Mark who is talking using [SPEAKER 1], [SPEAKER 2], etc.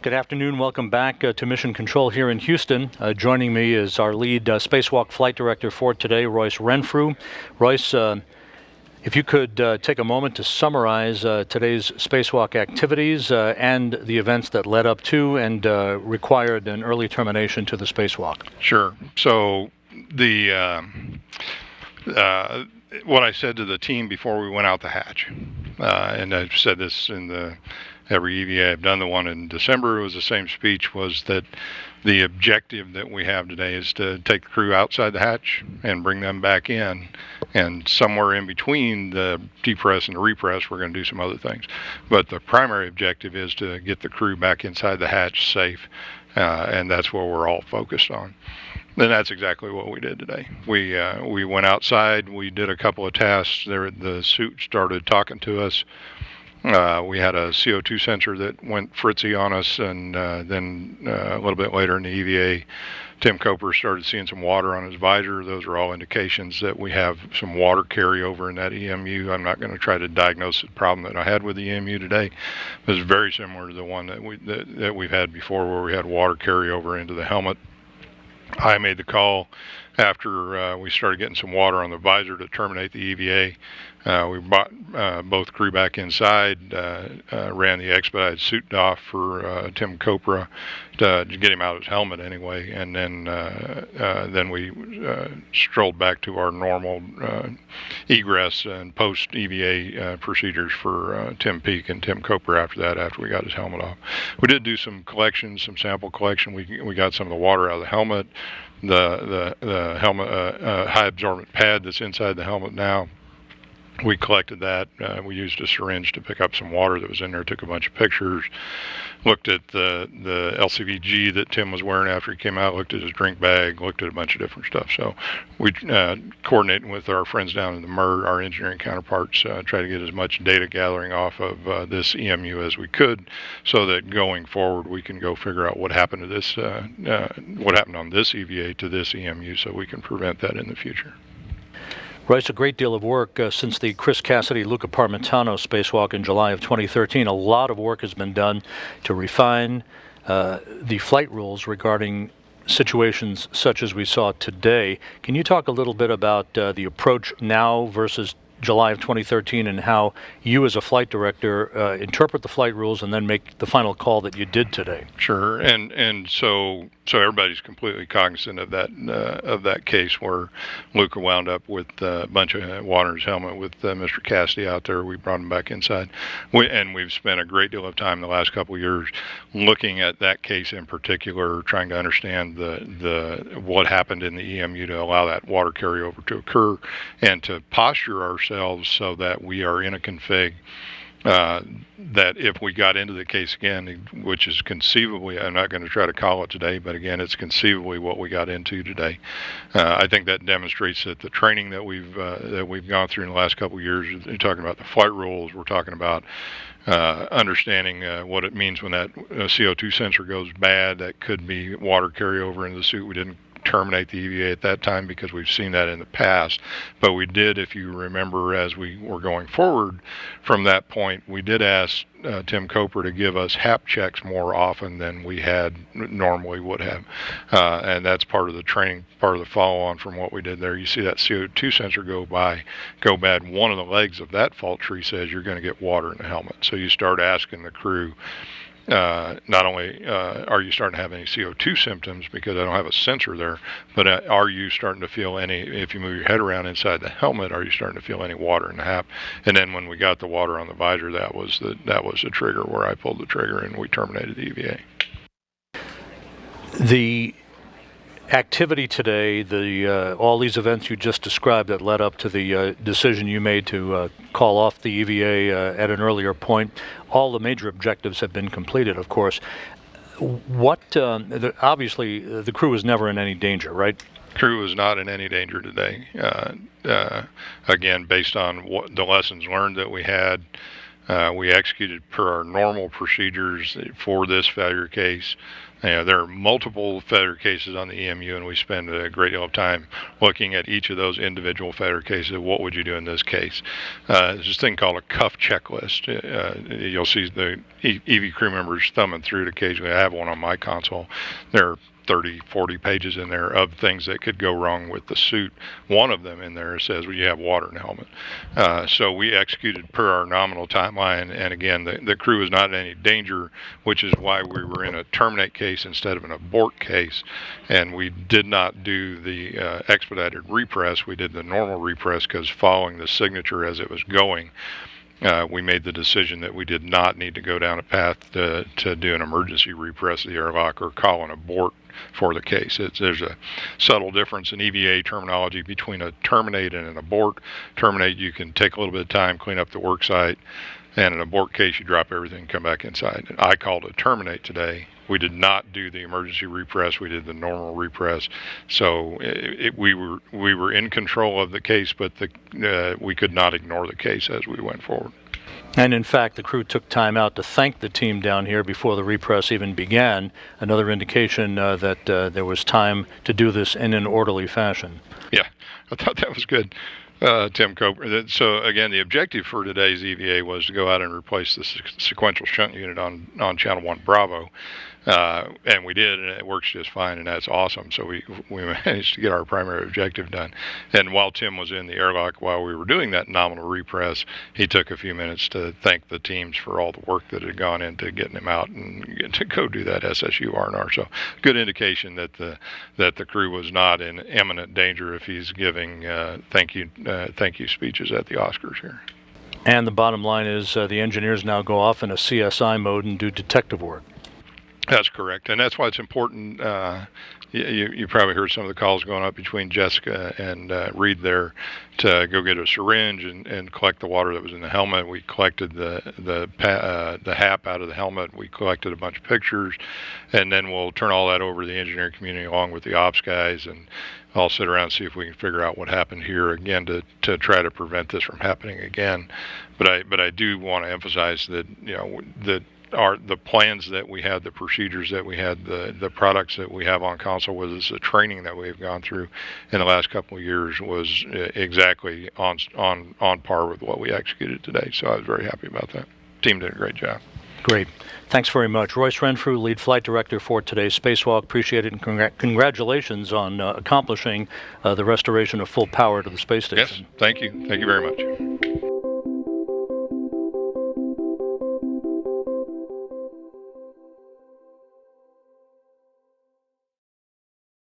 [SPEAKER 1] Good afternoon. Welcome back to Mission Control here in Houston. Joining me is our lead Spacewalk flight director for today, Royce Renfrew. Royce, if you could take a moment to summarize today's spacewalk activities and the events that led up to and required an early termination to the spacewalk.
[SPEAKER 2] Sure. So what I said to the team before we went out the hatch, and I've said this in every EVA I've done, the one in December, it was the same speech, was that the objective that we have today is to take the crew outside the hatch and bring them back in, and somewhere in between the depress and the repress we're going to do some other things, but the primary objective is to get the crew back inside the hatch safe, and that's what we're all focused on. And that's exactly what we did today. We went outside, we did a couple of tasks there. The suit started talking to us. We had a CO2 sensor that went fritzy on us, and then a little bit later in the EVA, Tim Kopra started seeing some water on his visor. Those are all indications that we have some water carryover in that EMU. I'm not going to try to diagnose the problem that I had with the EMU today. It was very similar to the one that we've had before, where we had water carryover into the helmet. I made the call after we started getting some water on the visor to terminate the EVA. We brought both crew back inside, ran the expedited suit off for Tim Kopra to get him out of his helmet anyway, and then we strolled back to our normal egress and post-EVA procedures for Tim Peake and Tim Kopra after that, after we got his helmet off. We did do some collection, some sample collection. We got some of the water out of the helmet, the helmet high absorbent pad that's inside the helmet now. We collected that. We used a syringe to pick up some water that was in there, took a bunch of pictures, looked at the LCVG that Tim was wearing after he came out, looked at his drink bag, looked at a bunch of different stuff. So we coordinating with our friends down in the MER, our engineering counterparts, try to get as much data gathering off of this EMU as we could, so that going forward we can go figure out what happened to this, what happened on this EVA to this EMU, so we can prevent that in the future.
[SPEAKER 1] Royce, a great deal of work since the Chris Cassidy-Luca Parmitano spacewalk in July of 2013. A lot of work has been done to refine the flight rules regarding situations such as we saw today. Can you talk a little bit about the approach now versus July of 2013, and how you as a flight director interpret the flight rules and then make the final call that you did today?
[SPEAKER 2] Sure, and so everybody's completely cognizant of that case where Luca wound up with a bunch of water in his helmet with Mr. Cassidy out there. We brought him back inside, we've spent a great deal of time the last couple of years looking at that case in particular, trying to understand what happened in the EMU to allow that water carryover to occur, and to posture ourselves so that we are in a config that if we got into the case again, which is conceivably, I'm not going to try to call it today, but again, it's conceivably what we got into today. I think that demonstrates that the training that we've gone through in the last couple of years, you're talking about the flight rules, we're talking about understanding what it means when that CO2 sensor goes bad. That could be water carryover into the suit. We didn't terminate the EVA at that time because we've seen that in the past, but we did, if you remember, as we were going forward from that point, we did ask Tim Kopra to give us HAP checks more often than we had normally would have, and that's part of the training, part of the follow-on from what we did there. You see that CO2 sensor go bad, one of the legs of that fault tree says you're going to get water in the helmet, so you start asking the crew, not only are you starting to have any CO2 symptoms because I don't have a sensor there, but are you starting to feel any, if you move your head around inside the helmet, are you starting to feel any water in the HAP? And then when we got the water on the visor, that was the trigger where I pulled the trigger and we terminated the EVA.
[SPEAKER 1] The activity today, all these events you just described that led up to the decision you made to call off the EVA at an earlier point, all the major objectives have been completed, of course. Obviously, the crew was never in any danger, right?
[SPEAKER 2] Crew is not in any danger today. Again, based on what the lessons learned that we had, we executed per our normal procedures for this failure case. There are multiple failure cases on the EMU, and we spend a great deal of time looking at each of those individual failure cases. What would you do in this case? There's this thing called a cuff checklist. You'll see the EV crew members thumbing through it occasionally. I have one on my console. There are 30, 40 pages in there of things that could go wrong with the suit. One of them in there says, well, you have water in the helmet. So we executed per our nominal timeline, and again, the crew is not in any danger, which is why we were in a terminate case instead of an abort case, and we did not do the expedited repress. We did the normal repress because following the signature as it was going, we made the decision that we did not need to go down a path to do an emergency repress of the airlock or call an abort for the case. There's a subtle difference in EVA terminology between a terminate and an abort. Terminate, you can take a little bit of time, clean up the work site, and an abort case, you drop everything and come back inside. I called it terminate today. We did not do the emergency repress. We did the normal repress. So we were in control of the case, but we could not ignore the case as we went forward.
[SPEAKER 1] And in fact, the crew took time out to thank the team down here before the repress even began, another indication that there was time to do this in an orderly fashion.
[SPEAKER 2] Yeah, I thought that was good. Tim Kopra. So again, the objective for today's EVA was to go out and replace the sequential shunt unit on Channel 1 Bravo. And we did, and it works just fine, and that's awesome. So we managed to get our primary objective done. And while Tim was in the airlock, while we were doing that nominal repress, he took a few minutes to thank the teams for all the work that had gone into getting him out and to go do that SSU R&R. So good indication that the crew was not in imminent danger if he's giving thank you speeches at the Oscars here.
[SPEAKER 1] And the bottom line is the engineers now go off in a CSI mode and do detective work.
[SPEAKER 2] That's correct, and that's why it's important. You probably heard some of the calls going up between Jessica and Reed there to go get a syringe and collect the water that was in the helmet. We collected the HAP out of the helmet. We collected a bunch of pictures, and then we'll turn all that over to the engineering community along with the ops guys, and I'll sit around and see if we can figure out what happened here again to try to prevent this from happening again. But I do want to emphasize that the plans that we had, the procedures that we had, the products that we have on console, was the training that we've gone through in the last couple of years was exactly on par with what we executed today. So I was very happy about that. Team did a great job.
[SPEAKER 1] Great. Thanks very much. Royce Renfrew, lead flight director for today's Spacewalk. Appreciate it, and congratulations on accomplishing the restoration of full power to the space station.
[SPEAKER 2] Yes, thank you. Thank you very much.